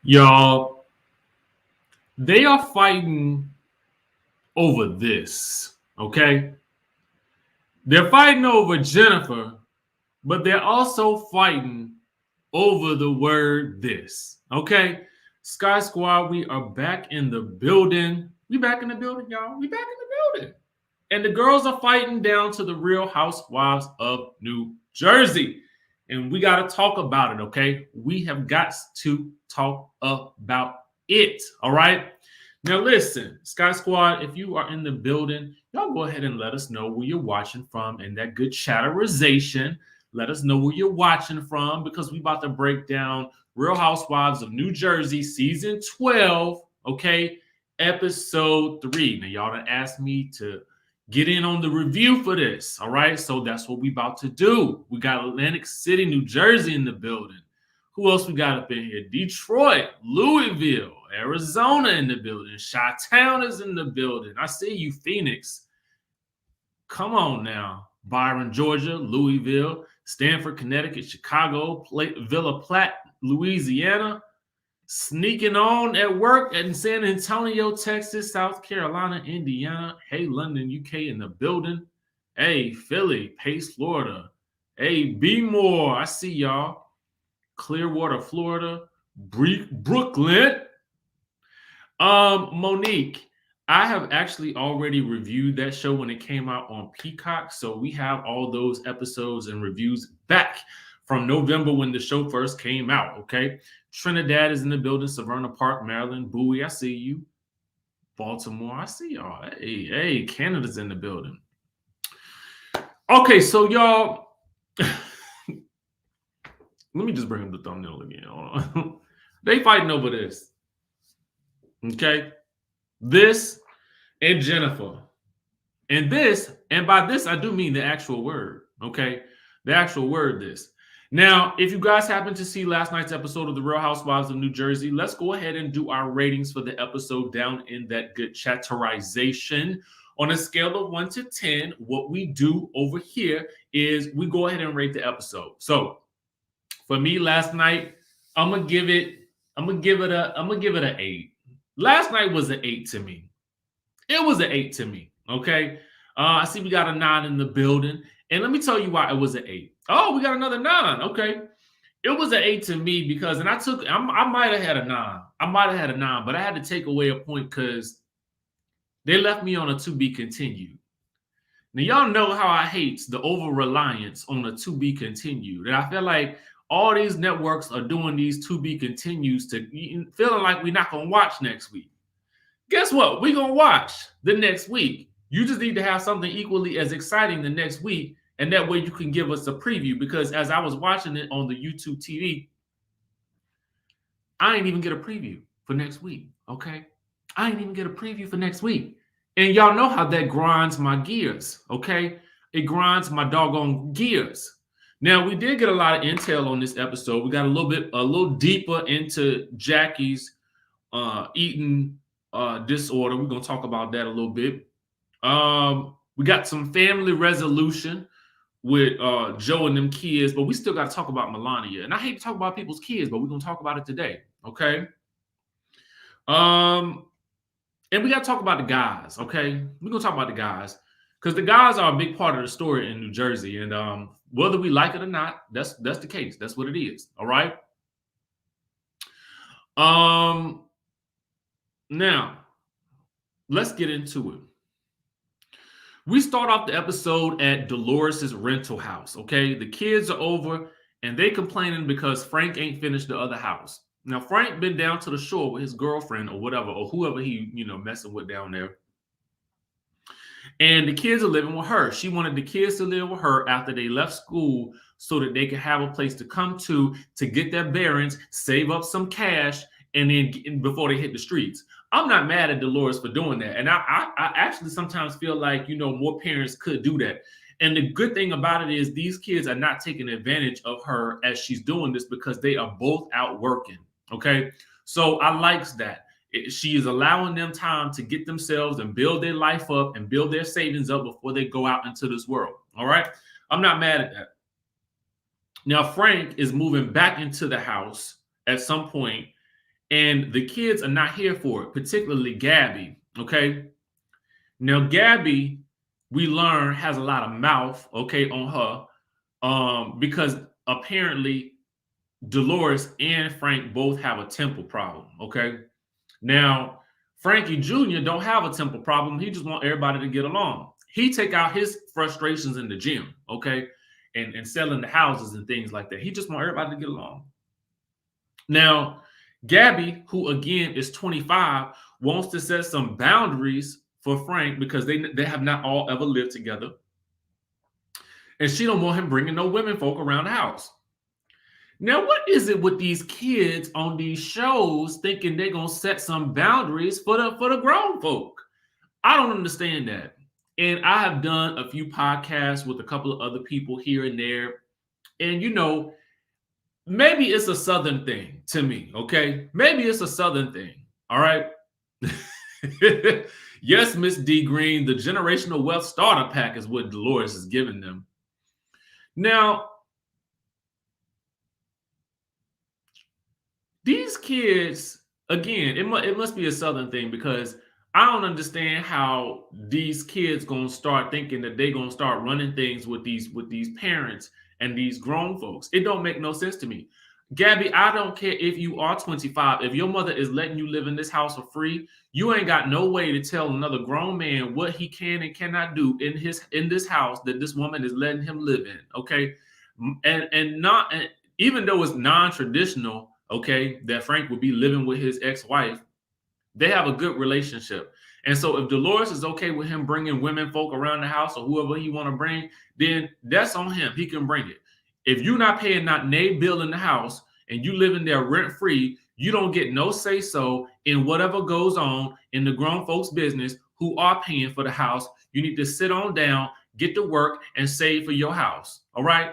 Y'all, they are fighting over this, okay? They're fighting over Jennifer, but they're also fighting over the word this, okay? Sky Squad, we are back in the building. We back in the building, y'all. We back in the building. And the girls are fighting down to the Real Housewives of New Jersey. And we got to talk about it, okay? We have got to talk about it, all right? Now, listen, Sky Squad, if you are in the building, y'all go ahead and let us know where you're watching from and that good chatterization. Let us know where you're watching from because we about to break down Real Housewives of New Jersey season 12, okay? Episode 3. Now, y'all done asked me to get in on the review for this, all right? So that's what we about to do. We got Atlantic City, New Jersey in the building. Who else we got up in here? Detroit, Louisville, Arizona in the building. Chi-Town is in the building. I see you, Phoenix. Come on now. Byron, Georgia, Louisville, Stanford, Connecticut, Chicago, Villa Platte, Louisiana. Sneaking on at work in San Antonio, Texas, South Carolina, Indiana. Hey, London, UK in the building. Hey, Philly, Pace, Florida. Hey, Be More. I see y'all. Clearwater, Florida, Brooklyn. Monique, I have actually already reviewed that show when it came out on Peacock. So we have all those episodes and reviews back from November when the show first came out. Okay. Trinidad is in the building, Severna Park, Maryland, Bowie, I see you. Baltimore, I see y'all. Hey, Canada's in the building. Okay, so y'all. Let me just bring up the thumbnail again. Hold on. They fighting over this. Okay. This and Jennifer. And this, and by this, I do mean the actual word. Okay. The actual word, this. Now, if you guys happen to see last night's episode of The Real Housewives of New Jersey, let's go ahead and do our ratings for the episode down in that good chatterization. On a scale of 1 to 10, what we do over here is we go ahead and rate the episode. So, for me last night, I'm gonna give it an 8. Last night was an 8 to me. It was an 8 to me. Okay. I see we got a 9 in the building. And let me tell you why it was an 8. Oh, we got another 9. Okay. It was an 8 to me because, and I might have had a 9. I might have had a 9, but I had to take away a point because they left me on a to be continued. Now, y'all know how I hate the over reliance on a to be continued. And I feel like all these networks are doing these to be continues to feeling like we're not going to watch next week. Guess what? We're going to watch the next week. You just need to have something equally as exciting the next week. And that way you can give us a preview. Because as I was watching it on the YouTube TV, I ain't even get a preview for next week. Okay. I ain't even get a preview for next week. And y'all know how that grinds my gears. Okay. It grinds my doggone gears. Now, we did get a lot of intel on this episode. We got a little deeper into Jackie's eating disorder. We're going to talk about that a little bit. We got some family resolution with Joe and them kids, but we still got to talk about Melania. And I hate to talk about people's kids, but we're going to talk about it today. Okay. And we got to talk about the guys. Okay. We're going to talk about the guys because the guys are a big part of the story in New Jersey. And whether we like it or not, that's the case. That's what it is. All right. Now let's get into it. We start off the episode at Dolores' rental house. Okay. The kids are over and they complaining because Frank ain't finished the other house. Now, Frank been down to the shore with his girlfriend or whatever, or whoever he, messing with down there. And the kids are living with her. She wanted the kids to live with her after they left school so that they could have a place to come to get their bearings, save up some cash, and then before they hit the streets. I'm not mad at Dolores for doing that. And I actually sometimes feel like, more parents could do that. And the good thing about it is these kids are not taking advantage of her as she's doing this because they are both out working. Okay. So I likes that. She is allowing them time to get themselves and build their life up and build their savings up before they go out into this world. All right. I'm not mad at that. Now, Frank is moving back into the house at some point, And the kids are not here for it, particularly Gabby. Okay. Now, Gabby, we learn, has a lot of mouth, okay, on her, because apparently Dolores and Frank both have a temper problem. Okay. Now, Frankie Jr. don't have a temper problem. He just want everybody to get along. He take out his frustrations in the gym, okay, and selling the houses and things like that. He just want everybody to get along. Now, Gabby, who again is 25, wants to set some boundaries for Frank because they have not all ever lived together, and she don't want him bringing no women folk around the house. Now, what is it with these kids on these shows thinking they're gonna set some boundaries for the grown folk? I don't understand that. And I have done a few podcasts with a couple of other people here and there. And maybe it's a Southern thing to me, okay? Maybe it's a Southern thing. All right. Yes, Miss D Green, the generational wealth starter pack is what Dolores is giving them. Now, these kids, again, it must be a Southern thing because I don't understand how these kids gonna start thinking that they gonna start running things with these parents and these grown folks. It don't make no sense to me. Gabby, I don't care if you are 25. If your mother is letting you live in this house for free, you ain't got no way to tell another grown man what he can and cannot do in this house that this woman is letting him live in. Okay, and even though it's non-traditional, okay, that Frank would be living with his ex-wife, they have a good relationship. And so if Dolores is okay with him bringing women folk around the house or whoever he want to bring, then that's on him. He can bring it. If you're not paying not nay bill in the house and you living there rent free, you don't get no say so in whatever goes on in the grown folks' business who are paying for the house. You need to sit on down, get to work, and save for your house. All right.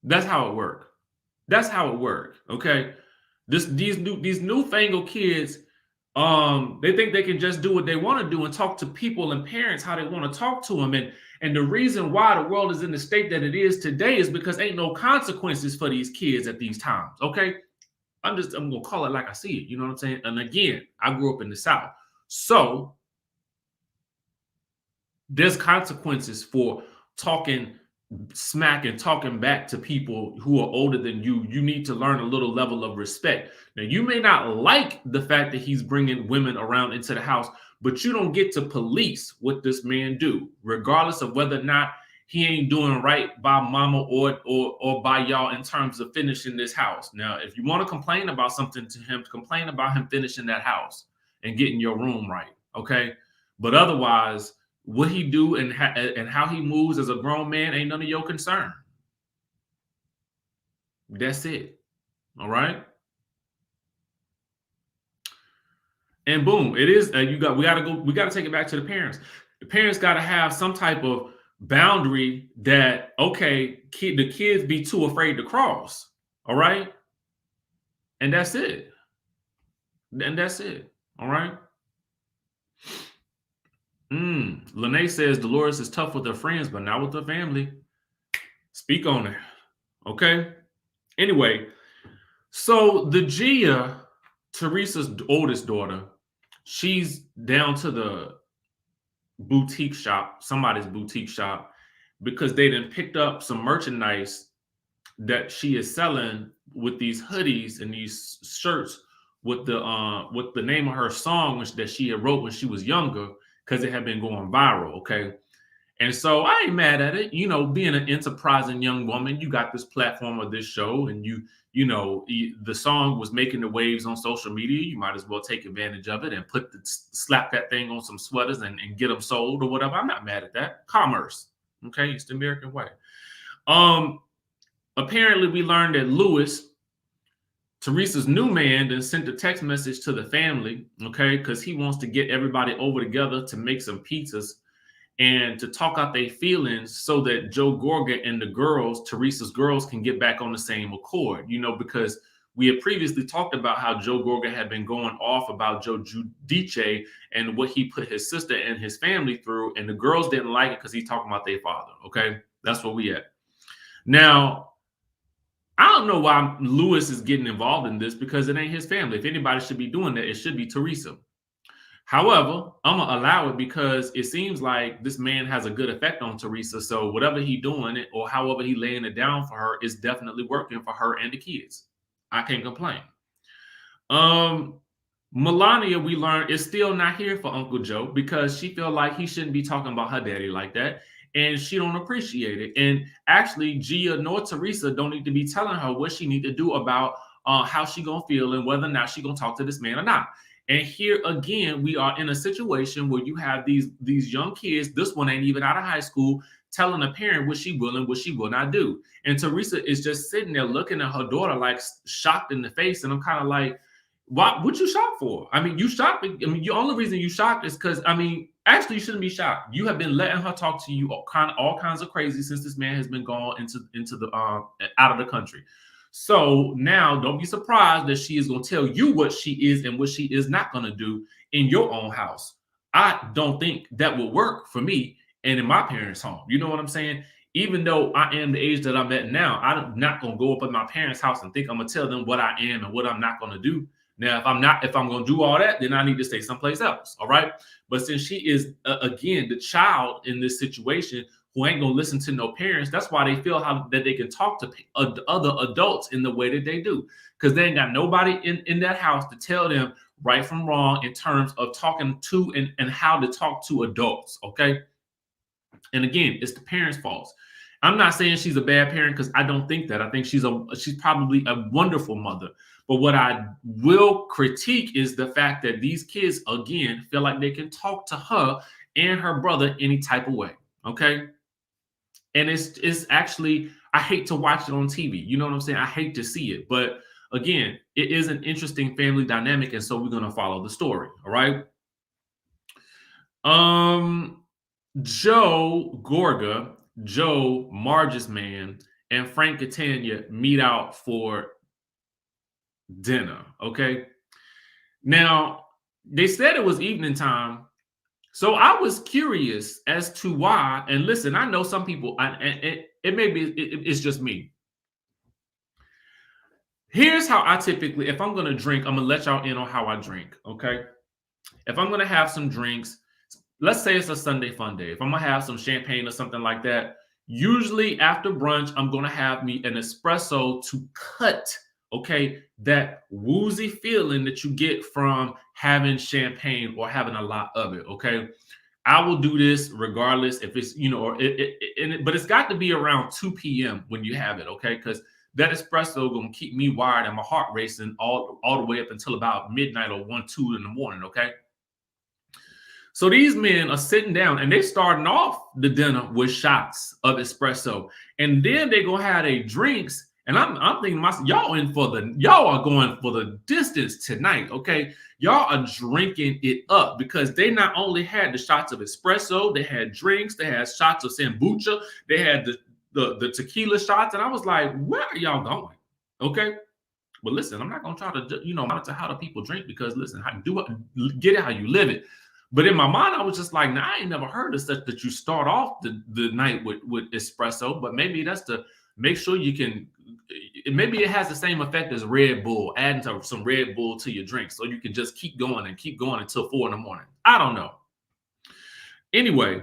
That's how it works. That's how it works. Okay. These newfangled kids, they think they can just do what they want to do and talk to people and parents how they want to talk to them. And the reason why the world is in the state that it is today is because ain't no consequences for these kids at these times. Okay. I'm gonna call it like I see it. You know what I'm saying? And again, I grew up in the South. So there's consequences for talking smack and talking back to people who are older than you. You need to learn a little level of respect. Now, you may not like the fact that he's bringing women around into the house, but you don't get to police what this man do, regardless of whether or not he ain't doing right by mama or by y'all in terms of finishing this house. Now, if you want to complain about something to him, complain about him finishing that house and getting your room right, okay? But otherwise, what he do and how he moves as a grown man ain't none of your concern. That's it. All right. And boom, it is. We got to take it back to the parents. The parents got to have some type of boundary that, okay, the kids be too afraid to cross. All right. And that's it. And that's it. All right. Lene says Dolores is tough with her friends, but not with her family. Speak on it. Okay. Anyway, so the Gia, Teresa's oldest daughter, she's down to the boutique shop, somebody's boutique shop, because they done picked up some merchandise that she is selling with these hoodies and these shirts with the name of her song that she had wrote when she was younger, because it had been going viral. Okay. And so I ain't mad at it. Being an enterprising young woman, you got this platform of this show, and the song was making the waves on social media. You might as well take advantage of it and slap that thing on some sweaters and get them sold or whatever. I'm not mad at that. Commerce. Okay. It's the American way. Apparently we learned that Louis, Teresa's new man, then sent a text message to the family, okay, because he wants to get everybody over together to make some pizzas and to talk out their feelings so that Joe Gorga and the girls, Teresa's girls, can get back on the same accord, because we had previously talked about how Joe Gorga had been going off about Joe Giudice and what he put his sister and his family through, and the girls didn't like it because he's talking about their father, okay? That's where we at. Now, I don't know why Lewis is getting involved in this because it ain't his family. If anybody should be doing that, it should be Teresa. However, I'm gonna allow it because it seems like this man has a good effect on Teresa. So whatever he doing or however he laying it down for her is definitely working for her and the kids. I can't complain. Um, Melania, we learned, is still not here for Uncle Joe because she feel like he shouldn't be talking about her daddy like that, and she don't appreciate it. And actually, Gia nor Teresa don't need to be telling her what she need to do about how she gonna feel and whether or not she gonna talk to this man or not. And here again, we are in a situation where you have these young kids. This one ain't even out of high school, telling a parent what she will and what she will not do. And Teresa is just sitting there looking at her daughter like shocked in the face, and I'm kind of like, what you shocked for? I mean, you shocked. I mean, the only reason you shocked is because, I mean, actually, you shouldn't be shocked. You have been letting her talk to you all kinds of crazy since this man has been gone into the out of the country. So now, don't be surprised that she is going to tell you what she is and what she is not going to do in your own house. I don't think that will work for me and in my parents' home. You know what I'm saying? Even though I am the age that I'm at now, I'm not going to go up at my parents' house and think I'm going to tell them what I am and what I'm not going to do. Now, if I'm going to do all that, then I need to stay someplace else. All right. But since she is, again, the child in this situation who ain't going to listen to no parents, that's why they feel that they can talk to other adults in the way that they do. Because they ain't got nobody in that house to tell them right from wrong in terms of talking to and how to talk to adults. Okay. And again, it's the parents' fault. I'm not saying she's a bad parent because I don't think that. I think she's probably a wonderful mother. But what I will critique is the fact that these kids, again, feel like they can talk to her and her brother any type of way. Okay. And it's actually, I hate to watch it on TV. You know what I'm saying? I hate to see it. But again, it is an interesting family dynamic. And so we're going to follow the story. All right. Joe Gorga, Joe, Marge's man, and Frank Catania meet out for dinner. Okay. Now, they said it was evening time. So I was curious as to why. And listen, I know some people, it may be, it's just me. Here's how I typically, if I'm going to drink, I'm going to let y'all in on how I drink. Okay. If I'm going to have some drinks, let's say it's a Sunday fun day. If I'm going to have some champagne or something like that, usually after brunch, I'm going to have me an espresso to cut, okay, that woozy feeling that you get from having champagne or having a lot of it, okay? I will do this regardless if it's, you know, but it's got to be around 2 p.m. when you have it, okay? Because that espresso going to keep me wired and my heart racing all the way up until about midnight or 1, 2 in the morning, okay? So these men are sitting down and they starting off the dinner with shots of espresso, and then they gonna have their drinks. And I'm thinking, y'all are going for the distance tonight, okay? Y'all are drinking it up because they not only had the shots of espresso, they had drinks, they had shots of kombucha, they had the tequila shots, and I was like, where are y'all going? Okay. But listen, I'm not gonna try to monitor how the people drink because listen, get it how you live it. But in my mind, I was just like, nah, I ain't never heard of such that you start off the night with espresso, but maybe that's to make sure you can, maybe it has the same effect as Red Bull, adding some Red Bull to your drink so you can just keep going until 4 in the morning. I don't know. Anyway,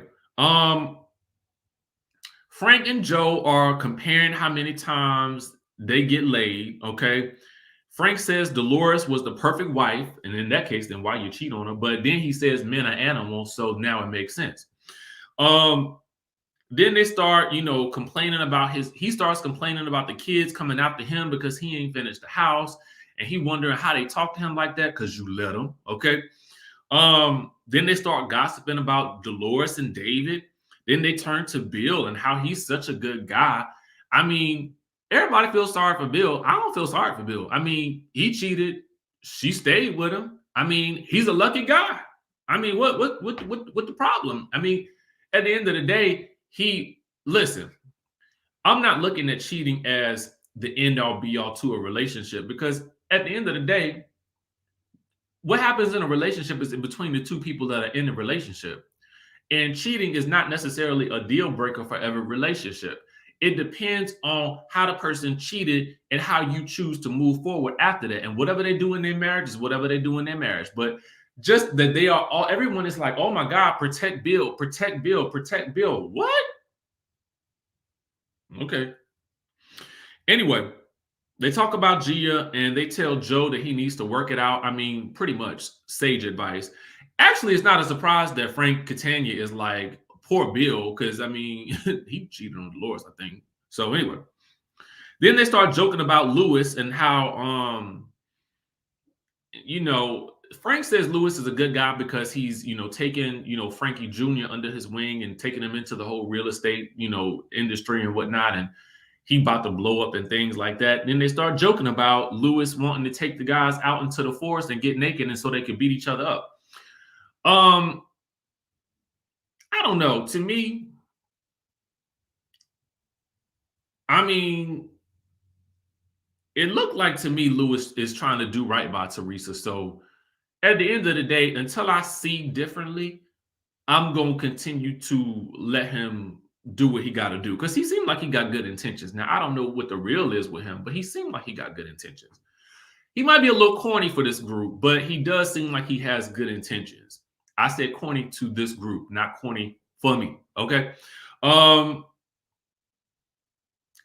Frank and Joe are comparing how many times they get laid, okay? Frank says Dolores was the perfect wife, and in that case, then why you cheat on her? But then he says men are animals, so now it makes sense. Then they start, complaining about he starts complaining about the kids coming after him because he ain't finished the house, and he wondering how they talk to him like that because you let them, okay? Then they start gossiping about Dolores and David. Then they turn to Bill and how he's such a good guy. I mean, everybody feels sorry for Bill. I don't feel sorry for Bill. I mean, he cheated. She stayed with him. I mean, he's a lucky guy. I mean, what the problem? I mean, at the end of the day, listen, I'm not looking at cheating as the end all be all to a relationship because at the end of the day, what happens in a relationship is in between the two people that are in the relationship. And cheating is not necessarily a deal breaker for every relationship. It depends on how the person cheated and how you choose to move forward after that. And whatever they do in their marriage is whatever they do in their marriage. But just that they are all, everyone is like, oh my God, protect Bill, protect Bill, protect Bill. What? Okay. Anyway, they talk about Gia and they tell Joe that he needs to work it out. I mean, pretty much sage advice. Actually, it's not a surprise that Frank Catania is like, poor Bill, because I mean, he cheated on Dolores, I think. So anyway, then they start joking about Lewis and how, you know, Frank says Lewis is a good guy because he's, you know, taking, you know, Frankie Jr. under his wing and taking him into the whole real estate, you know, industry and whatnot. And he about to blow up and things like that. And then they start joking about Lewis wanting to take the guys out into the forest and get naked and so they could beat each other up. I don't know. To me, I mean, it looked like to me Lewis is trying to do right by Teresa. So at the end of the day, until I see differently, I'm going to continue to let him do what he got to do because he seemed like he got good intentions. Now, I don't know what the real is with him, but he seemed like he got good intentions. He might be a little corny for this group, but he does seem like he has good intentions. I said corny to this group, not corny for me. Okay. Because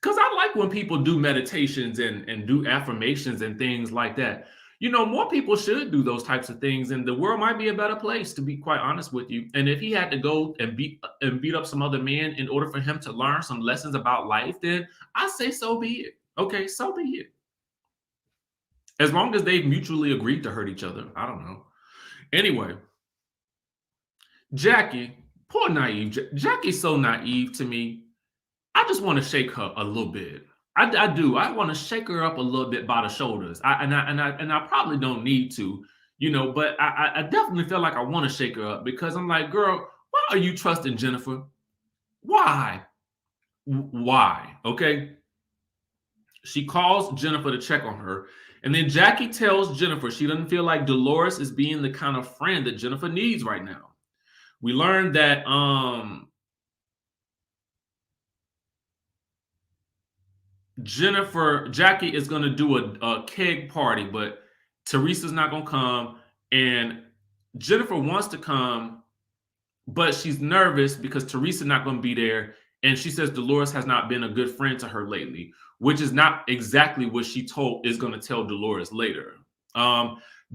I like when people do meditations and do affirmations and things like that. You know, more people should do those types of things, and the world might be a better place, to be quite honest with you. And if he had to go and beat up some other men in order for him to learn some lessons about life, then I say so be it. Okay, so be it. As long as they've mutually agreed to hurt each other. I don't know. Anyway, Jackie, poor naive. Jackie's so naive to me. I just want to shake her a little bit. I do. I want to shake her up a little bit by the shoulders. I probably don't need to, you know, but I definitely feel like I want to shake her up because I'm like, girl, why are you trusting Jennifer? Why? Why? Okay. She calls Jennifer to check on her. And then Jackie tells Jennifer she doesn't feel like Dolores is being the kind of friend that Jennifer needs right now. We learned that Jackie is going to do a keg party, but Teresa's not going to come. And Jennifer wants to come, but she's nervous because Teresa's not going to be there. And she says Dolores has not been a good friend to her lately, which is not exactly what she is going to tell Dolores later.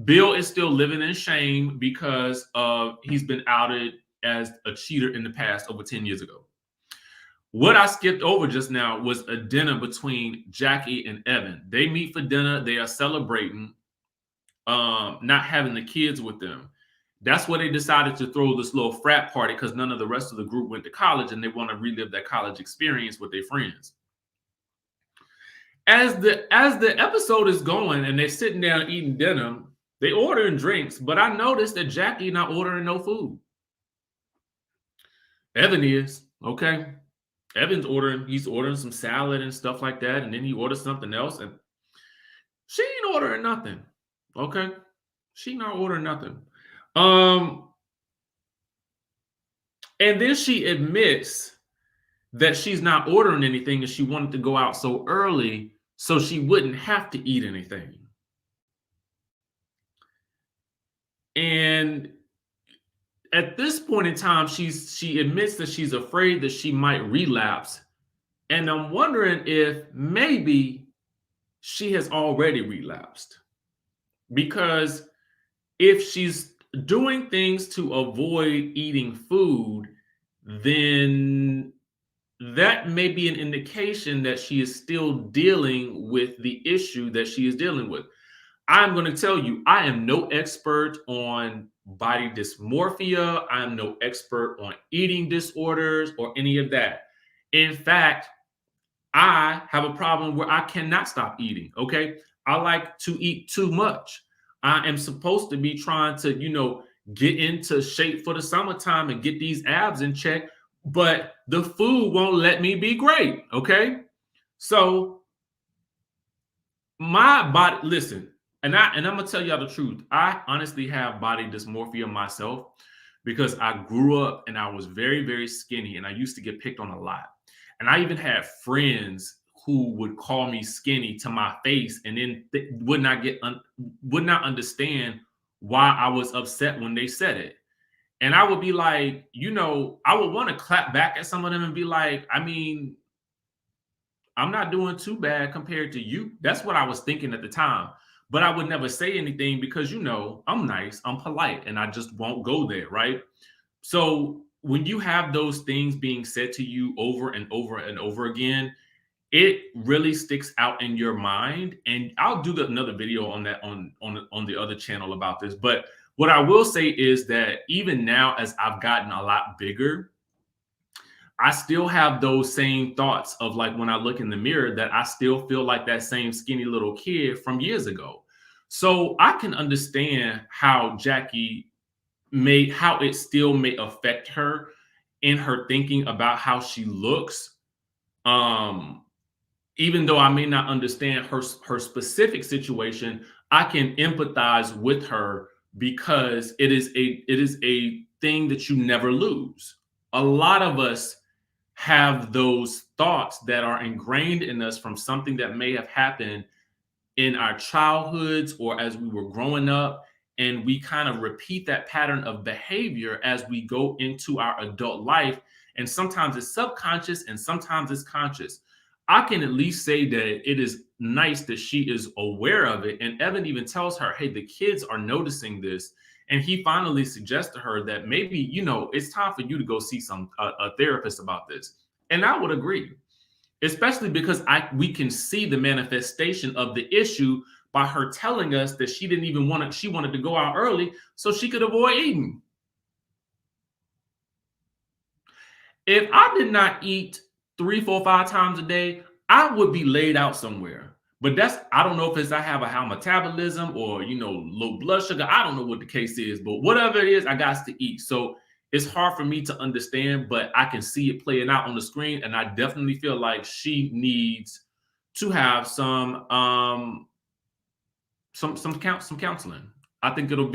Bill is still living in shame because he's been outed as a cheater in the past over 10 years ago. What I skipped over just now was a dinner between Jackie and Evan. They meet for dinner. They are celebrating not having the kids with them. That's where they decided to throw this little frat party because none of the rest of the group went to college and they want to relive that college experience with their friends. As the episode is going and they're sitting down eating dinner, they ordering drinks, but I noticed that Jackie not ordering no food. Evan is, okay. Evan's he's ordering some salad and stuff like that, and then he orders something else, and she ain't ordering nothing. Okay, she not ordering nothing. And then she admits that she's not ordering anything, and she wanted to go out so early so she wouldn't have to eat anything. And at this point in time, she admits that she's afraid that she might relapse. And I'm wondering if maybe she has already relapsed. Because if she's doing things to avoid eating food, then that may be an indication that she is still dealing with the issue that she is dealing with. I'm going to tell you, I am no expert on body dysmorphia. I am no expert on eating disorders or any of that. In fact, I have a problem where I cannot stop eating. Okay. I like to eat too much. I am supposed to be trying to, you know, get into shape for the summertime and get these abs in check, but the food won't let me be great. Okay. So my body, listen, and I'm gonna tell y'all the truth. I honestly have body dysmorphia myself because I grew up and I was very, very skinny and I used to get picked on a lot. And I even had friends who would call me skinny to my face and then would not understand why I was upset when they said it. And I would be like, I would want to clap back at some of them and be like, I mean, I'm not doing too bad compared to you. That's what I was thinking at the time. But I would never say anything because, I'm nice, I'm polite, and I just won't go there, right? So when you have those things being said to you over and over and over again, it really sticks out in your mind. And I'll do another video on that on the other channel about this. But what I will say is that even now, as I've gotten a lot bigger, I still have those same thoughts of like when I look in the mirror that I still feel like that same skinny little kid from years ago. So I can understand how how it still may affect her in her thinking about how she looks. Even though I may not understand her specific situation, I can empathize with her because it is a thing that you never lose. A lot of us have those thoughts that are ingrained in us from something that may have happened in our childhoods or as we were growing up. And we kind of repeat that pattern of behavior as we go into our adult life. And sometimes it's subconscious and sometimes it's conscious. I can at least say that it is nice that she is aware of it. And Evan even tells her, hey, the kids are noticing this. And he finally suggests to her that maybe, it's time for you to go see a therapist about this. And I would agree, especially because we can see the manifestation of the issue by her telling us that she didn't even she wanted to go out early so she could avoid eating. If I did not eat 3, 4, 5 times a day, I would be laid out somewhere. But I don't know if it's I have a high metabolism or, low blood sugar. I don't know what the case is, but whatever it is, I got to eat. So it's hard for me to understand, but I can see it playing out on the screen. And I definitely feel like she needs to have some counseling. I think it'll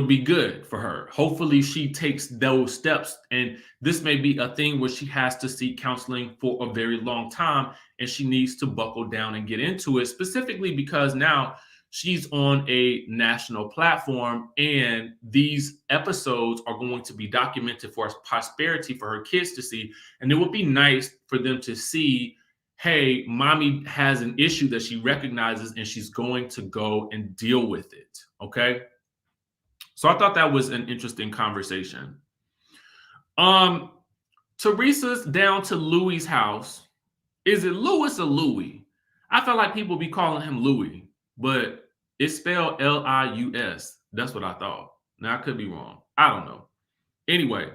be good for her. Hopefully she takes those steps. And this may be a thing where she has to seek counseling for a very long time and she needs to buckle down and get into it, specifically because now she's on a national platform and these episodes are going to be documented for prosperity for her kids to see. And it would be nice for them to see, hey, mommy has an issue that she recognizes and she's going to go and deal with it. Okay. So I thought that was an interesting conversation. Teresa's down to Louis's house. Is it Louis or Louis? I feel like people be calling him Louis, but it's spelled Lius. That's what I thought. Now I could be wrong. I don't know. Anyway,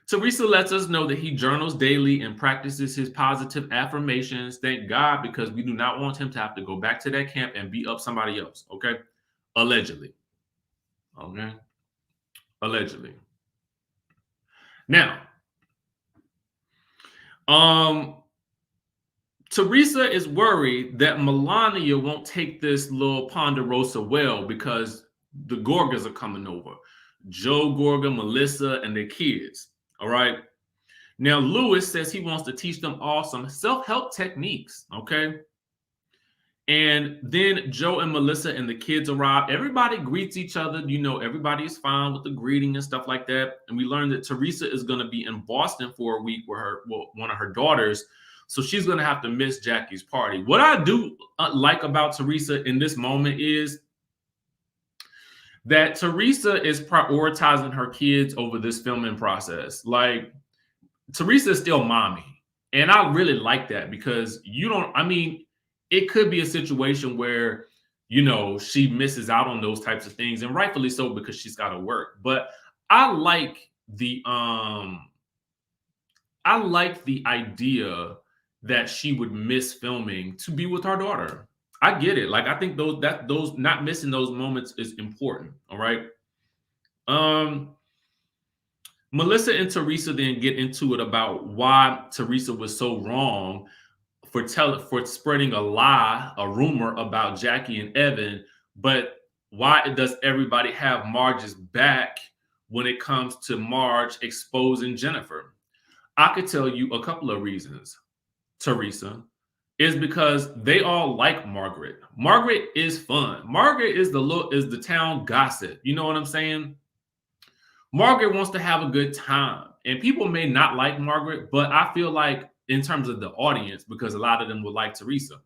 Teresa lets us know that he journals daily and practices his positive affirmations. Thank God, because we do not want him to have to go back to that camp and beat up somebody else. Okay. Allegedly. Okay. Allegedly. Now, Teresa is worried that Melania won't take this little Ponderosa well because the Gorgas are coming over. Joe Gorga, Melissa, and their kids. All right. Now, Louis says he wants to teach them all some self-help techniques. Okay. And then Joe and Melissa and the kids arrive. Everybody greets each other. Everybody's fine with the greeting and stuff like that. And we learned that Teresa is going to be in Boston for a week with one of her daughters. So she's going to have to miss Jackie's party. What I do like about Teresa in this moment is that Teresa is prioritizing her kids over this filming process. Like, Teresa is still mommy. And I really like that because it could be a situation where, she misses out on those types of things, and rightfully so because she's got to work. But I like the idea that she would miss filming to be with her daughter. I get it. Like, I think those not missing those moments is important. All right. Melissa and Teresa then get into it about why Teresa was so wrong for spreading a lie, a rumor about Jackie and Evan, but why does everybody have Marge's back when it comes to Marge exposing Jennifer? I could tell you a couple of reasons, Teresa, is because they all like Margaret. Margaret is fun. Margaret is the town gossip. You know what I'm saying? Margaret wants to have a good time. And people may not like Margaret, but I feel like in terms of the audience, because a lot of them would like Teresa.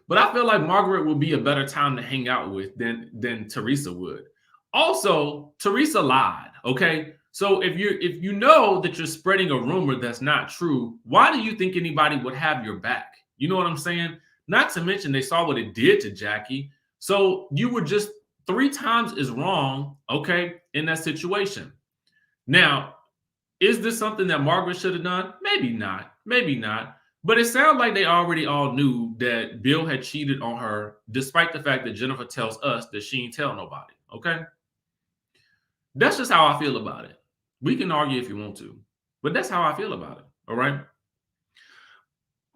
But I feel like Margaret would be a better time to hang out with than Teresa would. Also, Teresa lied. Okay. So if you know that you're spreading a rumor that's not true, why do you think anybody would have your back? You know what I'm saying? Not to mention they saw what it did to Jackie. So you were just 3 times as wrong, okay, in that situation. Now, is this something that Margaret should have done? Maybe not. Maybe not. But it sounds like they already all knew that Bill had cheated on her, despite the fact that Jennifer tells us that she ain't tell nobody. Okay. That's just how I feel about it. We can argue if you want to, but that's how I feel about it. All right.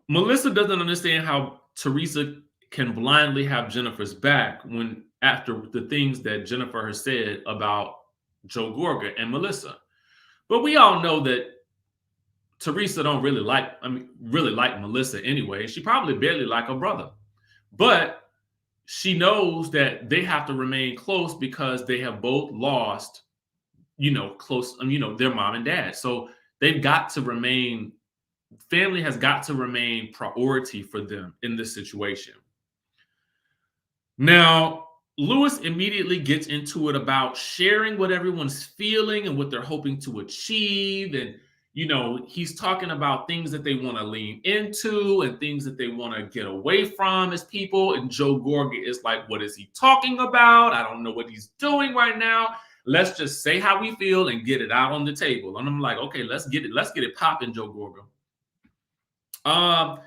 Melissa doesn't understand how Teresa can blindly have Jennifer's back when after the things that Jennifer has said about Joe Gorga and Melissa. But we all know that Teresa don't really like Melissa anyway. She probably barely like her brother. But she knows that they have to remain close because they have both lost, close, their mom and dad. So they've got to remain, family has got to remain priority for them in this situation. Now, Lewis immediately gets into it about sharing what everyone's feeling and what they're hoping to achieve. And, he's talking about things that they want to lean into and things that they want to get away from as people. And Joe Gorga is like, what is he talking about? I don't know what he's doing right now. Let's just say how we feel and get it out on the table. And I'm like, okay, let's get it popping, Joe Gorga.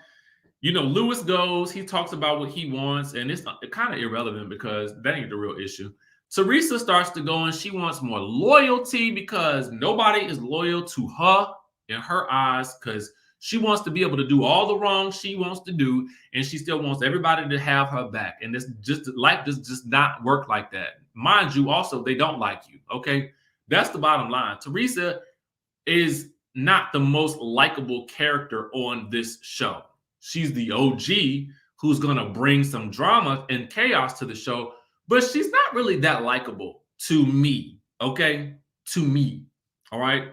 Lewis goes, he talks about what he wants, and it's kind of irrelevant because that ain't the real issue. Teresa starts to go and she wants more loyalty because nobody is loyal to her in her eyes because she wants to be able to do all the wrong she wants to do, and she still wants everybody to have her back. And this life just not work like that. Mind you, also, they don't like you, okay? That's the bottom line. Teresa is not the most likable character on this show. She's the OG who's going to bring some drama and chaos to the show, but she's not really that likable to me, okay? To me, all right?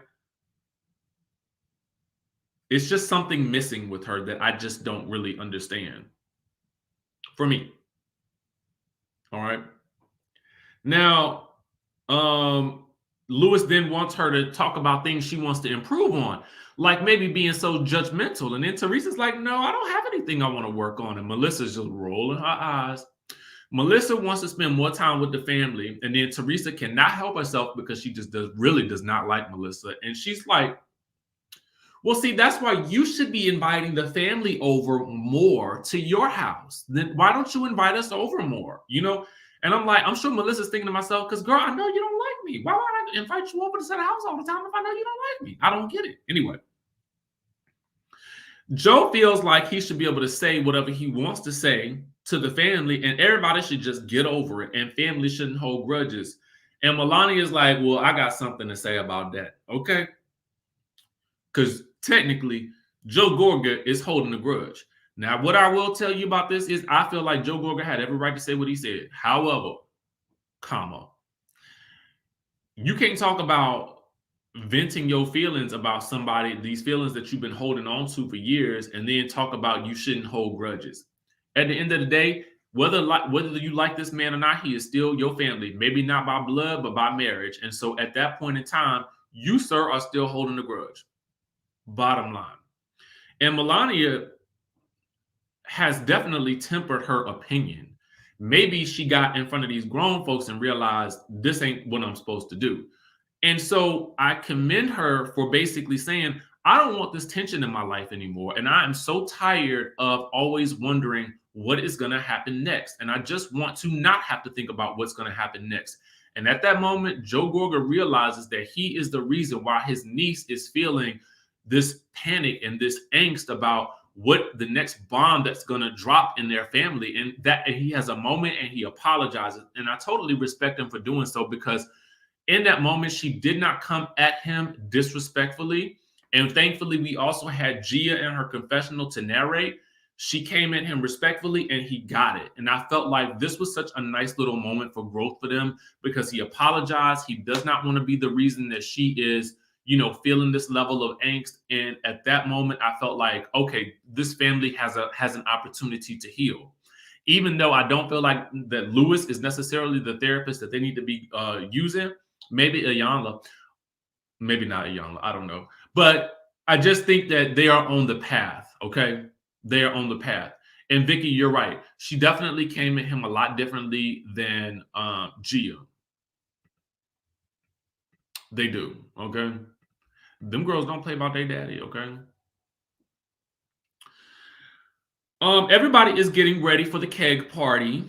It's just something missing with her that I just don't really understand. For me. All right? Now, Lewis then wants her to talk about things she wants to improve on, like maybe being so judgmental. And then Teresa's like, no, I don't have anything I want to work on. And Melissa's just rolling her eyes. Melissa wants to spend more time with the family. And then Teresa cannot help herself because she just really does not like Melissa. And she's like, well, see, that's why you should be inviting the family over more to your house. Then why don't you invite us over more? And I'm like, I'm sure Melissa's thinking to myself, because girl, I know you don't like me. Why would I invite you over to the house all the time if I know you don't like me? I don't get it. Anyway, Joe feels like he should be able to say whatever he wants to say to the family, and everybody should just get over it, and family shouldn't hold grudges. And Melania is like, well, I got something to say about that. Okay. Because technically, Joe Gorga is holding a grudge. Now, what I will tell you about this is I feel like Joe Gorga had every right to say what he said. However, you can't talk about venting your feelings about somebody, these feelings that you've been holding on to for years, and then talk about you shouldn't hold grudges. At the end of the day, whether you like this man or not, he is still your family. Maybe not by blood, but by marriage. And so at that point in time, you, sir, are still holding a grudge. Bottom line. And Melania has definitely tempered her opinion. Maybe she got in front of these grown folks and realized this ain't what I'm supposed to do. And so I commend her for basically saying, I don't want this tension in my life anymore. And I am so tired of always wondering what is going to happen next. And I just want to not have to think about what's going to happen next. And at that moment, Joe Gorga realizes that he is the reason why his niece is feeling this panic and this angst about what the next bomb that's going to drop in their family. And he has a moment and he apologizes. And I totally respect him for doing so, because in that moment, she did not come at him disrespectfully. And thankfully, we also had Gia in her confessional to narrate. She came at him respectfully and he got it. And I felt like this was such a nice little moment for growth for them because he apologized. He does not want to be the reason that she is, feeling this level of angst. And at that moment, I felt like, okay, this family has an opportunity to heal. Even though I don't feel like that Lewis is necessarily the therapist that they need to be using, maybe Iyanla, maybe not Iyanla, I don't know. But I just think that they are on the path, okay? They are on the path. And Vicky, you're right. She definitely came at him a lot differently than Gia. They do, okay? Them girls don't play about their daddy, okay? Everybody is getting ready for the keg party.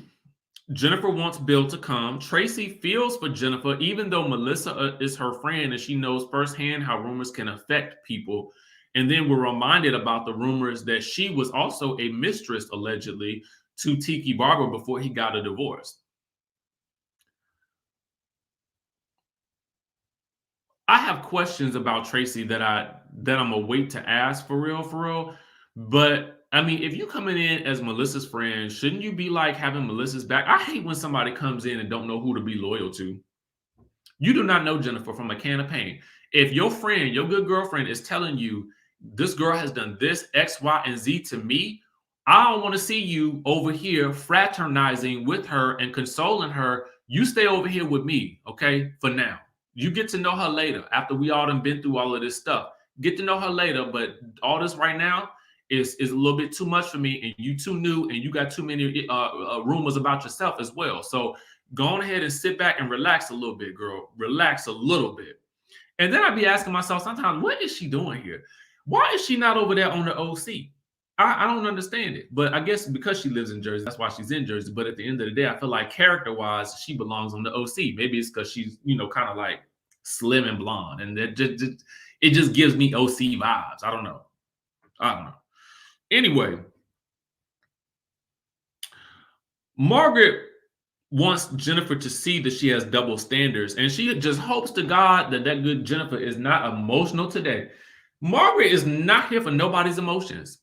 Jennifer wants Bill to come. Tracy feels for Jennifer, even though Melissa is her friend and she knows firsthand how rumors can affect people. And then we're reminded about the rumors that she was also a mistress, allegedly, to Tiki Barber before he got a divorce. I have questions about Tracy that I'm gonna wait to ask for real. But I mean, if you coming in as Melissa's friend, shouldn't you be like having Melissa's back? I hate when somebody comes in and don't know who to be loyal to. You do not know Jennifer from a can of paint. If your friend, your good girlfriend, is telling you this girl has done this X, Y, and Z to me, I don't want to see you over here fraternizing with her and consoling her. You stay over here with me, okay? For now. You get to know her later after we all done been through all of this stuff. Get to know her later, but all this right now is a little bit too much for me, and you too new, and you got too many rumors about yourself as well. So go on ahead and sit back and relax a little bit, girl. Relax a little bit. And then I'd be asking myself sometimes, what is she doing here? Why is she not over there on the OC? I don't understand it. But I guess because she lives in Jersey, that's why she's in Jersey. But at the end of the day, I feel like character-wise, she belongs on the OC. Maybe it's because she's, kind of like slim and blonde. And it just gives me OC vibes. I don't know. Anyway, Margaret wants Jennifer to see that she has double standards, and she just hopes to God that good Jennifer is not emotional today. Margaret is not here for nobody's emotions.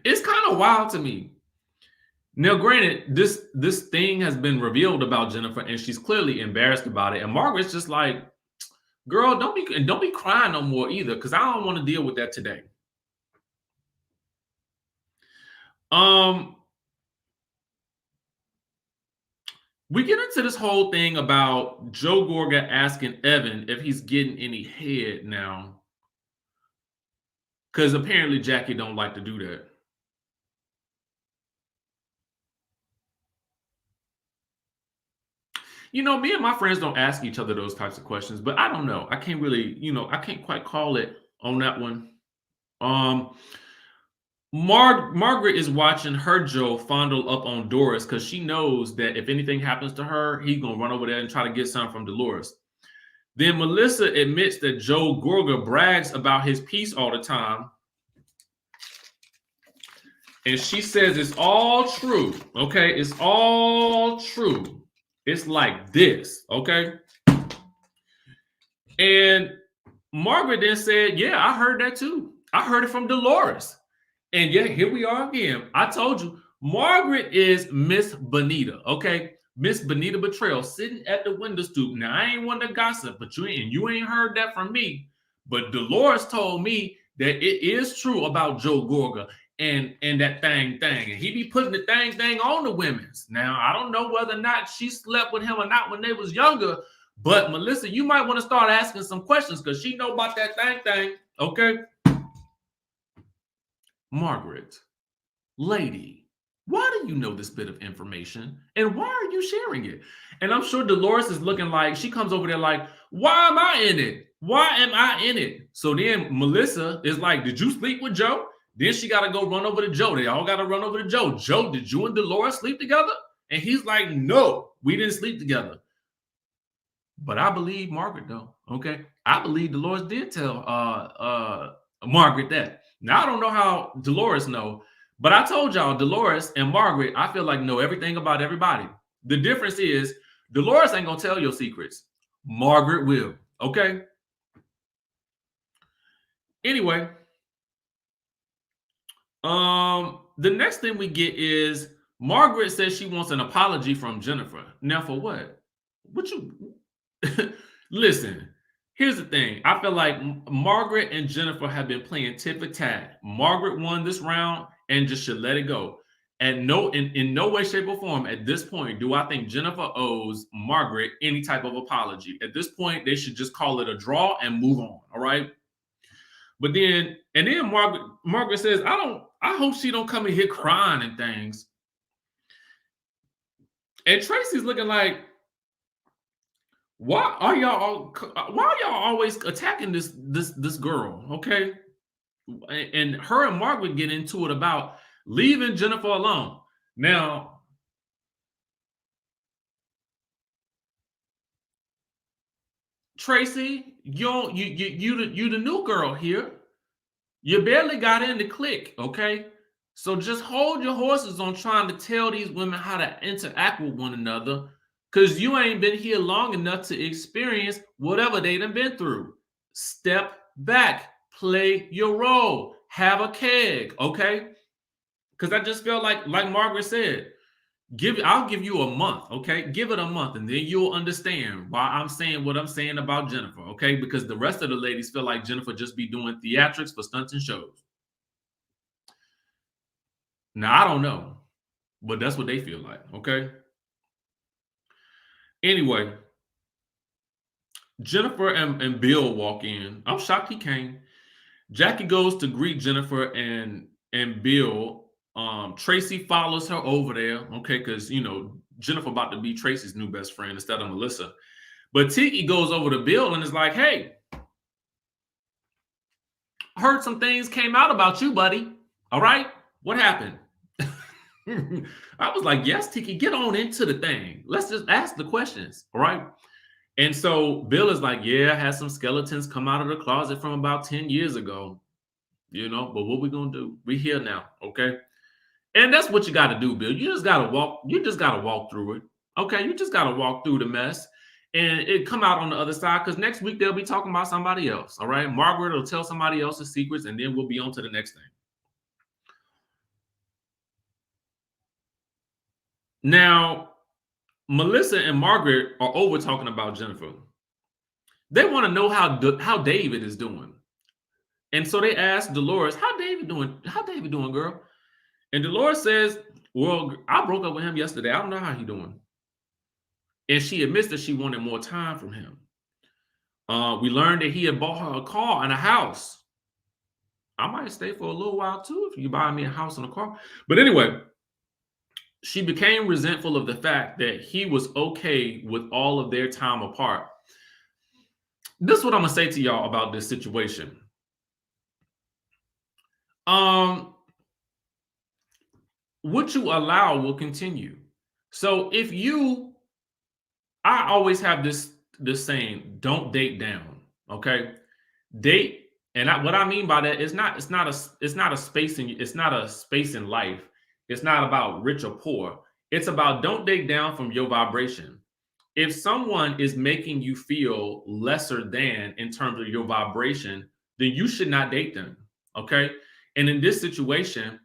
It's kind of wild to me. Now, granted, this thing has been revealed about Jennifer, and she's clearly embarrassed about it. And Margaret's just like, girl, don't be crying no more either, because I don't want to deal with that today. We get into this whole thing about Joe Gorga asking Evan if he's getting any head now, because apparently Jackie don't like to do that. Me and my friends don't ask each other those types of questions, but I don't know. I can't really, I can't quite call it on that one. Margaret is watching her Joe fondle up on Doris because she knows that if anything happens to her, he's going to run over there and try to get something from Dolores. Then Melissa admits that Joe Gorga brags about his piece all the time. And she says it's all true, okay? It's all true. It's like this, okay? And Margaret then said, yeah, I heard that too. I heard it from Dolores. And yeah, here we are again. I told you, Margaret is Miss Bonita, okay? Miss Bonita Betrayal sitting at the window stoop. Now, I ain't one to gossip, but you ain't heard that from me. But Dolores told me that it is true about Joe Gorga and that thing. And he be putting the thing on the women's. Now, I don't know whether or not she slept with him or not when they was younger, but Melissa, you might want to start asking some questions because she know about that thing, okay? Margaret, lady, why do you know this bit of information? And why are you sharing it? And I'm sure Dolores is looking like, she comes over there like, why am I in it? Why am I in it? So then Melissa is like, did you sleep with Joe? Then she got to go run over to Joe. They all got to run over to Joe. Joe, did you and Dolores sleep together? And he's like, no, we didn't sleep together. But I believe Margaret, though, okay? I believe Dolores did tell Margaret that. Now, I don't know how Dolores know, but I told y'all, Dolores and Margaret, I feel like know everything about everybody. The difference is Dolores ain't going to tell your secrets. Margaret will. Okay. Anyway, the next thing we get is Margaret says she wants an apology from Jennifer. Now, for what? What you listen? Here's the thing. I feel like Margaret and Jennifer have been playing tit for tat. Margaret won this round and just should let it go. And in no way, shape, or form at this point do I think Jennifer owes Margaret any type of apology. At this point, they should just call it a draw and move on. All right. But then Margaret says, I hope she don't come in here crying and things. And Tracy's looking like, why are y'all always attacking this girl? Okay. And her and Margaret get into it about leaving Jennifer alone. Now, Tracy, you the new girl here. You barely got in the clique, okay? So just hold your horses on trying to tell these women how to interact with one another, because you ain't been here long enough to experience whatever they done been through. Step back, play your role, have a keg, okay? Because I just felt like Margaret said, I'll give you a month, okay? Give it a month, and then you'll understand why I'm saying what I'm saying about Jennifer, okay? Because the rest of the ladies feel like Jennifer just be doing theatrics for stunts and shows. Now, I don't know, but that's what they feel like, okay? Anyway, Jennifer and Bill walk in. I'm shocked he came. Jackie goes to greet Jennifer and Bill. Tracy follows her over there, okay, because Jennifer about to be Tracy's new best friend instead of Melissa. But Tiki goes over to Bill and is like, "Hey, heard some things came out about you, buddy. All right, what happened?" I was like, "Yes, Tiki, get on into the thing. Let's just ask the questions, all right?" And so Bill is like, "Yeah, I had some skeletons come out of the closet from about 10 years ago, but what we gonna do? We here now, okay?" And that's what you got to do, Bill. You just got to walk through it. Okay. You just got to walk through the mess and it come out on the other side. Because next week they'll be talking about somebody else. All right. Margaret will tell somebody else's secrets and then we'll be on to the next thing. Now, Melissa and Margaret are over talking about Jennifer. They want to know how David is doing. And so they asked Dolores, how David doing? How David doing, girl? And Dolores says, "Well, I broke up with him yesterday. I don't know how he's doing." And she admits that she wanted more time from him. We learned that he had bought her a car and a house. I might stay for a little while too if you buy me a house and a car. But anyway, she became resentful of the fact that he was okay with all of their time apart. This is what I'm gonna say to y'all about this situation. What you allow will continue. So I always have this saying, don't date down. Okay. Date. And what I mean by that is it's not a space in life. It's not about rich or poor. It's about don't date down from your vibration. If someone is making you feel lesser than in terms of your vibration, then you should not date them. Okay. And in this situation,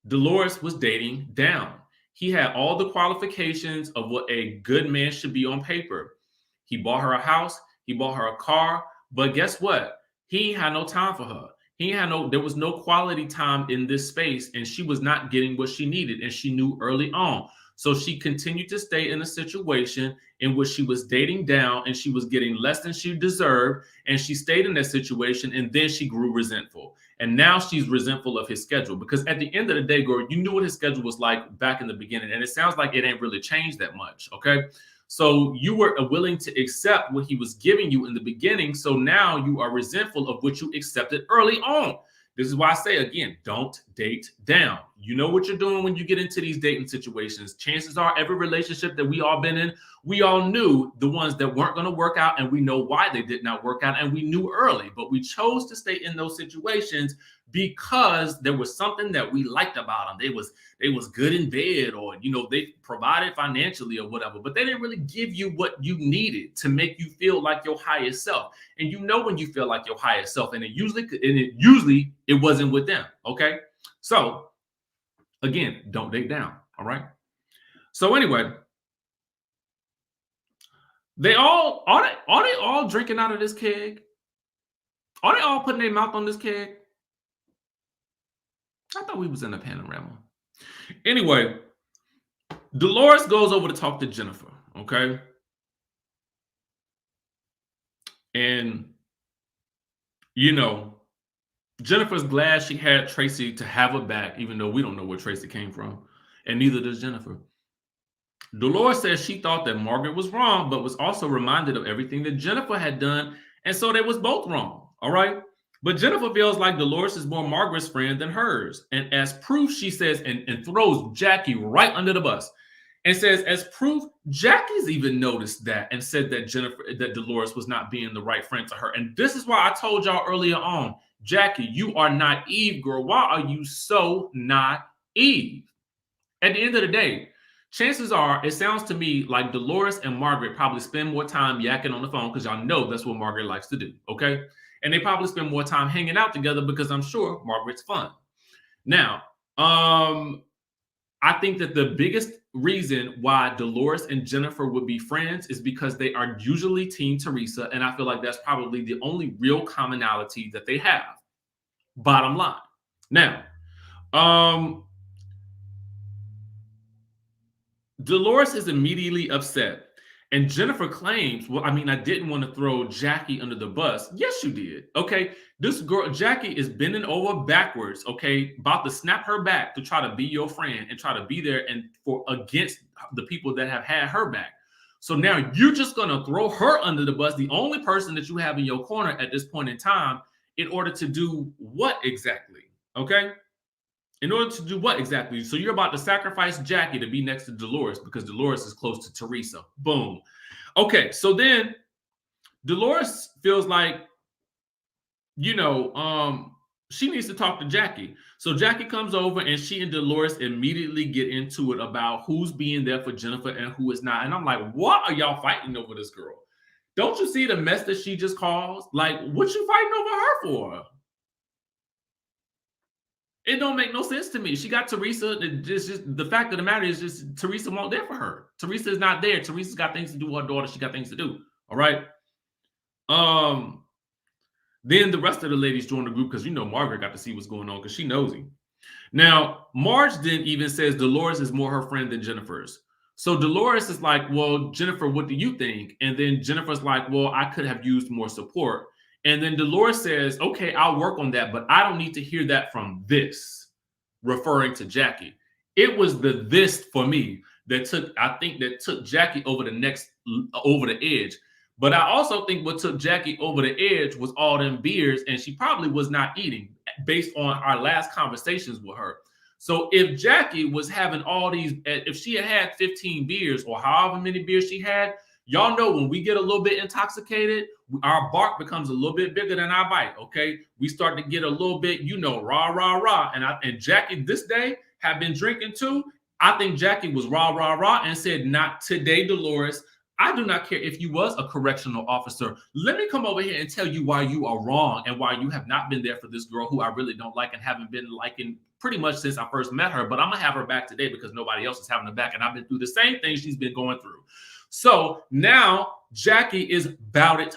Dolores was dating down. He had all the qualifications of what a good man should be on paper. He bought her a house, he bought her a car, but guess what? He had no time for her. There was no quality time in this space, and she was not getting what she needed, and she knew early on. So she continued to stay in a situation in which she was dating down and she was getting less than she deserved. And she stayed in that situation and then she grew resentful. And now she's resentful of his schedule because at the end of the day, girl, you knew what his schedule was like back in the beginning. And it sounds like it ain't really changed that much. Okay. So you were willing to accept what he was giving you in the beginning. So now you are resentful of what you accepted early on. This is why I say again, don't date down. You know what you're doing when you get into these dating situations. Chances are every relationship that we all been in, we all knew the ones that weren't going to work out, and we know why they did not work out, and we knew early, but we chose to stay in those situations because there was something that we liked about them. They was good in bed, or they provided financially or whatever, but they didn't really give you what you needed to make you feel like your highest self. And when you feel like your highest self, and it usually it wasn't with them. Okay, so again, don't date down. All right. So anyway, they all are they all drinking out of this keg? Are they all putting their mouth on this keg? I thought we was in a panorama. Anyway, Dolores goes over to talk to Jennifer, okay? And Jennifer's glad she had Tracy to have her back, even though we don't know where Tracy came from, and neither does Jennifer. Dolores says she thought that Margaret was wrong, but was also reminded of everything that Jennifer had done, and so they was both wrong, all right? But Jennifer feels like Dolores is more Margaret's friend than hers. And as proof, she says, and throws Jackie right under the bus, and says, as proof, Jackie's even noticed that and said that Dolores was not being the right friend to her. And this is why I told y'all earlier on, Jackie, you are naive, girl. Why are you so naive? At the end of the day, chances are, it sounds to me like Dolores and Margaret probably spend more time yakking on the phone, because y'all know that's what Margaret likes to do, okay? And they probably spend more time hanging out together because I'm sure Margaret's fun. Now, I think that the biggest reason why Dolores and Jennifer would be friends is because they are usually Team Teresa, and I feel like that's probably the only real commonality that they have. Bottom line. Now, Dolores is immediately upset. And Jennifer claims, well, I mean, I didn't want to throw Jackie under the bus. Yes, you did. Okay. This girl, Jackie, is bending over backwards, okay, about to snap her back to try to be your friend and try to be there and against the people that have had her back. So now you're just going to throw her under the bus, the only person that you have in your corner at this point in time, in order to do what exactly? Okay. In order to do what exactly? So you're about to sacrifice Jackie to be next to Dolores because Dolores is close to Teresa. Boom. Okay, so then Dolores feels like, she needs to talk to Jackie. So Jackie comes over and she and Dolores immediately get into it about who's being there for Jennifer and who is not. And I'm like, what are y'all fighting over this girl? Don't you see the mess that she just caused? Like, what you fighting over her for? It don't make no sense to me. She got Teresa. Just the fact of the matter is just Teresa won't there for her. Teresa is not there. Teresa's got things to do with her daughter. She got things to do. All right. Then the rest of the ladies join the group because Margaret got to see what's going on because she knows him. Now, Marge then even says Dolores is more her friend than Jennifer's. So Dolores is like, well, Jennifer, what do you think? And then Jennifer's like, well, I could have used more support. And then Dolores says, okay, I'll work on that, but I don't need to hear that from this, referring to Jackie. It was this for me that took Jackie over the edge. But I also think what took Jackie over the edge was all them beers, and she probably was not eating based on our last conversations with her. So if Jackie was having all these, if she had 15 beers or however many beers she had, y'all know when we get a little bit intoxicated, our bark becomes a little bit bigger than our bite, okay? We start to get a little bit, rah, rah, rah. And Jackie this day had been drinking too. I think Jackie was rah, rah, rah and said, not today, Dolores. I do not care if you was a correctional officer. Let me come over here and tell you why you are wrong and why you have not been there for this girl who I really don't like and haven't been liking pretty much since I first met her. But I'm going to have her back today because nobody else is having her back. And I've been through the same thing she's been going through. So now Jackie is bout it.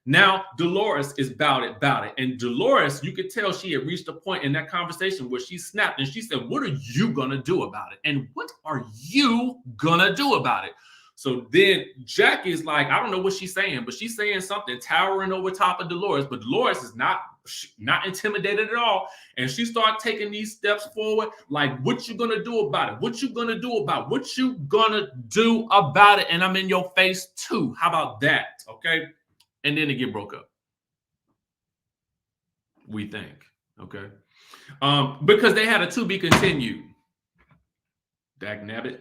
Now Dolores is bout it. And Dolores, you could tell she had reached a point in that conversation where she snapped and she said, what are you going to do about it? And what are you going to do about it? So then Jackie is like, I don't know what she's saying, but she's saying something towering over top of Dolores, but Dolores is not intimidated at all. And she started taking these steps forward, like, what you gonna do about it? What you gonna do about it? What you gonna do about it? And I'm in your face too. How about that? Okay. And then it get broke up. We think. Okay. Because they had a to be continued. Dag nabbit.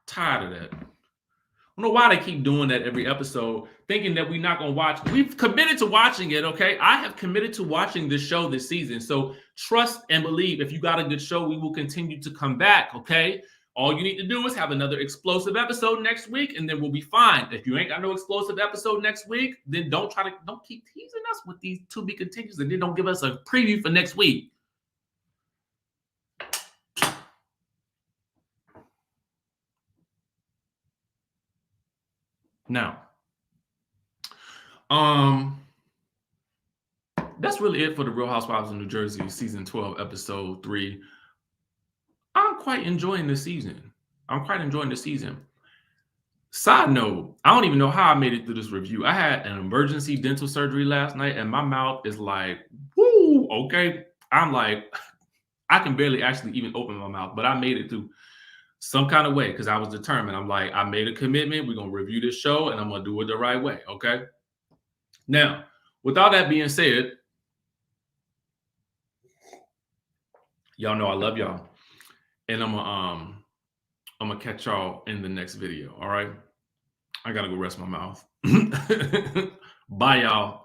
Tired of that. I don't know why they keep doing that every episode, thinking that we're not going to watch. We've committed to watching it, okay? I have committed to watching this show this season. So trust and believe, if you got a good show, we will continue to come back, okay? All you need to do is have another explosive episode next week, and then we'll be fine. If you ain't got no explosive episode next week, then don't keep teasing us with these to be continues, and then don't give us a preview for next week. Now, that's really it for the Real Housewives of New Jersey season 12, episode 3. I'm quite enjoying this season. Side note, I don't even know how I made it through this review. I had an emergency dental surgery last night, and my mouth is like, woo, okay. I'm like, I can barely actually even open my mouth, but I made it through some kind of way because I was determined. I'm like, I made a commitment. We're going to review this show, and I'm going to do it the right way, okay? Now, with all that being said, y'all know I love y'all. And I'm gonna catch y'all in the next video. All right. I gotta go rest my mouth. Bye, y'all.